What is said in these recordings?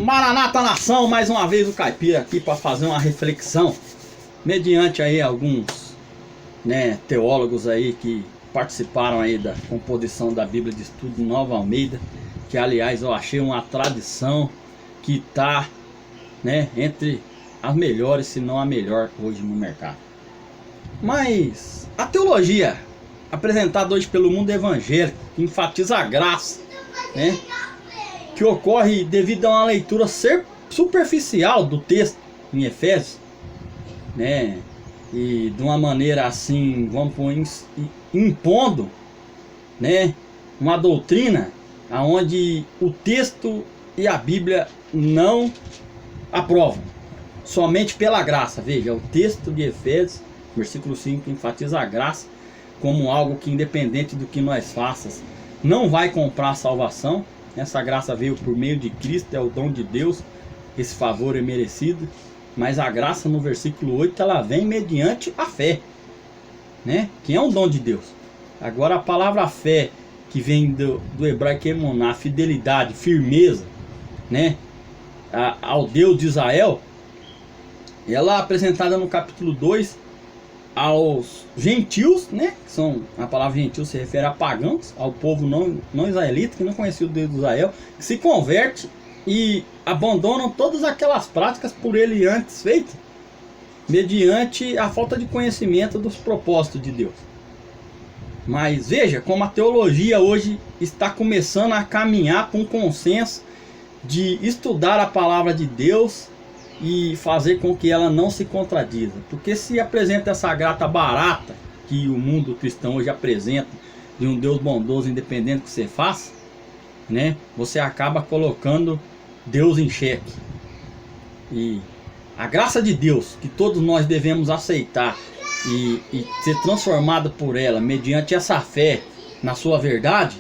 Maranata Nação, mais uma vez o Caipira aqui para fazer uma reflexão mediante aí alguns teólogos aí que participaram aí da composição da Bíblia de Estudo Nova Almeida, que aliás eu achei uma tradição que está entre as melhores, se não a melhor hoje no mercado. Mas a teologia apresentada hoje pelo mundo evangélico, que enfatiza a graça, que ocorre devido a uma leitura superficial do texto em Efésios, e de uma maneira assim, vamos pôr, impondo, uma doutrina aonde o texto e a Bíblia não aprovam, somente pela graça. Veja, o texto de Efésios, versículo 5, enfatiza a graça como algo que, independente do que nós façamos, não vai comprar a salvação. Essa graça veio por meio de Cristo, é o dom de Deus, esse favor é merecido. Mas a graça, no versículo 8, ela vem mediante a fé, que é um dom de Deus. Agora a palavra fé, que vem do hebraico emuná, fidelidade, firmeza, ao Deus de Israel, ela é apresentada no capítulo 2 aos gentios, que são, a palavra gentil se refere a pagãos, ao povo não israelita, que não conhecia o Deus de Israel, que se converte e abandonam todas aquelas práticas por ele antes feitas, mediante a falta de conhecimento dos propósitos de Deus. Mas veja como a teologia hoje está começando a caminhar para um consenso de estudar a palavra de Deus e fazer com que ela não se contradiza. Porque se apresenta essa graça barata que o mundo cristão hoje apresenta, de um Deus bondoso independente do que você faça, você acaba colocando Deus em xeque. E a graça de Deus, que todos nós devemos aceitar e ser transformado por ela, mediante essa fé na sua verdade,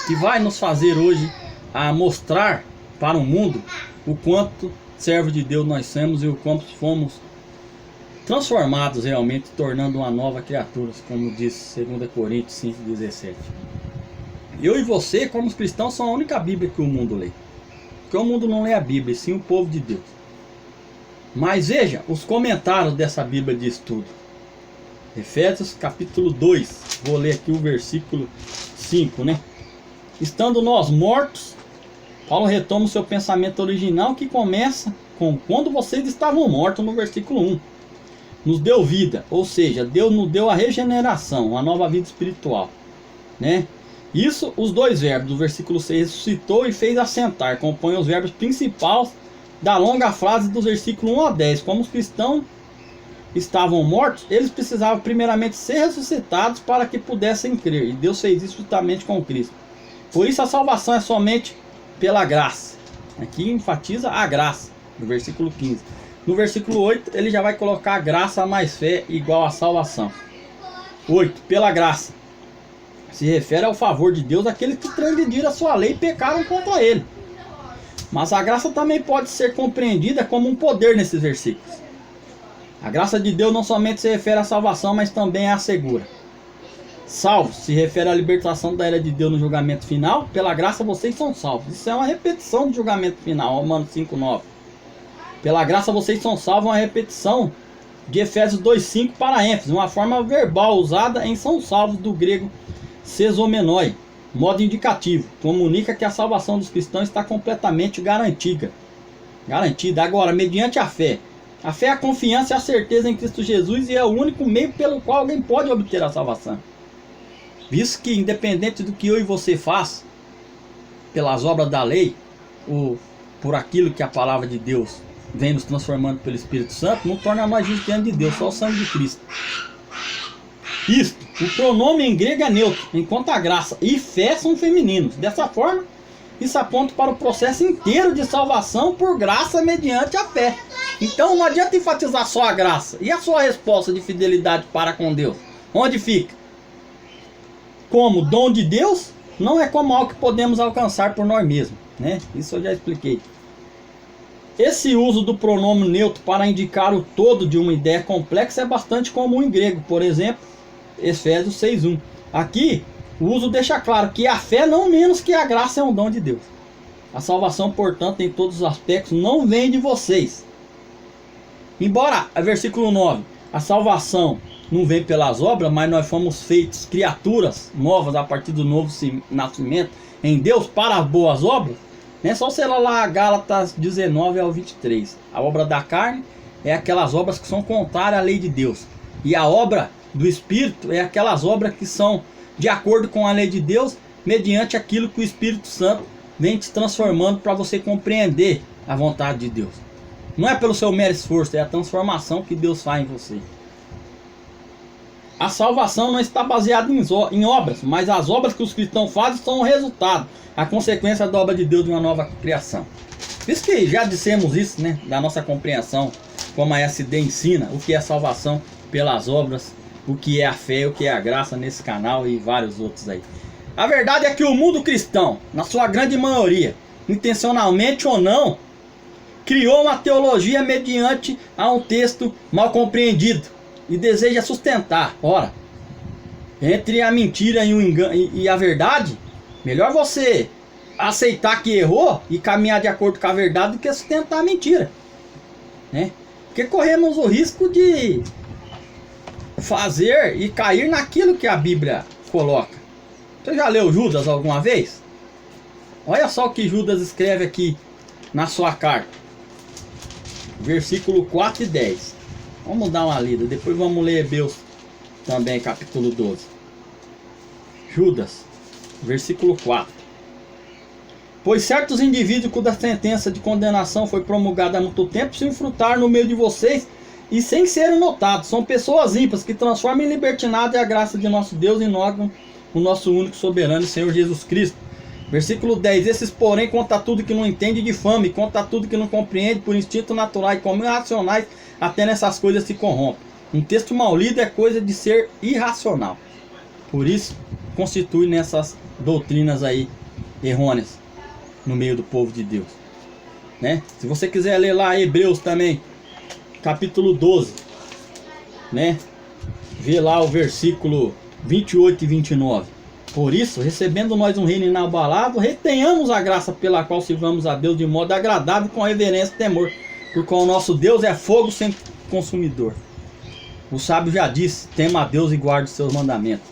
que vai nos fazer hoje a mostrar para o mundo o quanto servos de Deus nós somos e o quanto fomos transformados realmente, tornando uma nova criatura, como diz 2 Coríntios 5,17. Eu e você, como cristãos, são a única Bíblia que o mundo lê. Porque o mundo não lê a Bíblia, e sim o povo de Deus. Mas veja os comentários dessa Bíblia de estudo. Efésios capítulo 2, vou ler aqui o versículo 5, Estando nós mortos, Paulo retoma o seu pensamento original, que começa com quando vocês estavam mortos, no versículo 1. Nos deu vida, ou seja, Deus nos deu a regeneração, uma nova vida espiritual, Isso, os dois verbos do versículo 6, ressuscitou e fez assentar, compõem os verbos principais da longa frase dos versículos 1 a 10. Como os cristãos estavam mortos, eles precisavam primeiramente ser ressuscitados para que pudessem crer, e Deus fez isso justamente com Cristo. Por isso a salvação é somente pela graça. Aqui enfatiza a graça, no versículo 15. No versículo 8, ele já vai colocar graça mais fé igual a salvação. 8. Pela graça se refere ao favor de Deus àqueles que transgrediram a sua lei e pecaram contra ele. Mas a graça também pode ser compreendida como um poder nesses versículos. A graça de Deus não somente se refere à salvação, mas também a assegura. Salvos se refere à libertação da ira de Deus no julgamento final. Pela graça vocês são salvos. Isso é uma repetição do julgamento final, Romanos 5,9. Pela graça vocês são salvos, uma repetição de Efésios 2,5 para ênfase, uma forma verbal usada em são salvos do grego sesomenoi, modo indicativo. Comunica que a salvação dos cristãos está completamente garantida. Agora, mediante a fé. A fé é a confiança e a certeza em Cristo Jesus, e é o único meio pelo qual alguém pode obter a salvação. Visto que, independente do que eu e você faz, pelas obras da lei, ou por aquilo que a palavra de Deus vem nos transformando pelo Espírito Santo, não torna nós justos diante de Deus, só o sangue de Cristo. Isto, o pronome em grego é neutro, enquanto a graça e fé são femininos. Dessa forma, isso aponta para o processo inteiro de salvação por graça mediante a fé. Então não adianta enfatizar só a graça. E a sua resposta de fidelidade para com Deus? Onde fica? Como dom de Deus, não é como algo que podemos alcançar por nós mesmos, Isso eu já expliquei. Esse uso do pronome neutro para indicar o todo de uma ideia complexa é bastante comum em grego. Por exemplo, Efésios 6,1. Aqui, o uso deixa claro que a fé, não menos que a graça, é um dom de Deus. A salvação, portanto, em todos os aspectos, não vem de vocês. Embora, versículo 9, a salvação não vem pelas obras, mas nós fomos feitos criaturas novas a partir do novo nascimento em Deus para as boas obras. É só você lá Gálatas 19 ao 23. A obra da carne é aquelas obras que são contrárias à lei de Deus. E a obra do Espírito é aquelas obras que são de acordo com a lei de Deus, mediante aquilo que o Espírito Santo vem te transformando para você compreender a vontade de Deus. Não é pelo seu mero esforço, é a transformação que Deus faz em você. A salvação não está baseada em obras, mas as obras que os cristãos fazem são o resultado, a consequência da obra de Deus de uma nova criação. Por isso que já dissemos isso, né? Da nossa compreensão, como a SD ensina, o que é salvação pelas obras, o que é a fé, o que é a graça nesse canal e vários outros aí. A verdade é que o mundo cristão, na sua grande maioria, intencionalmente ou não, criou uma teologia mediante a um texto mal compreendido e deseja sustentar. Ora, entre a mentira e o engano e a verdade, melhor você aceitar que errou e caminhar de acordo com a verdade do que sustentar a mentira, né? Porque corremos o risco de fazer e cair naquilo que a Bíblia coloca. Você já leu Judas alguma vez? Olha só o que Judas escreve aqui na sua carta, versículo 4 e 10. Vamos dar uma lida, depois vamos ler Hebreus também, capítulo 12. Judas, versículo 4. Pois certos indivíduos cuja sentença de condenação foi promulgada há muito tempo se infrutaram no meio de vocês e sem serem notados. São pessoas ímpias que transformam em libertinado a graça de nosso Deus e nós, o nosso único soberano Senhor Jesus Cristo. Versículo 10. Esses, porém, conta tudo que não entende de fama, e conta tudo que não compreende por instinto natural, e como irracionais, até nessas coisas se corrompem. Um texto mal lido é coisa de ser irracional. Por isso, constitui nessas doutrinas aí errôneas no meio do povo de Deus, né? Se você quiser ler lá Hebreus também, capítulo 12, né? Vê lá o versículo 28 e 29. Por isso, recebendo nós um reino inabalável, retenhamos a graça pela qual sirvamos a Deus de modo agradável, com reverência e temor, porque o nosso Deus é fogo sem consumidor. O sábio já disse: tema a Deus e guarde os seus mandamentos.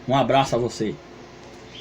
Um abraço a você.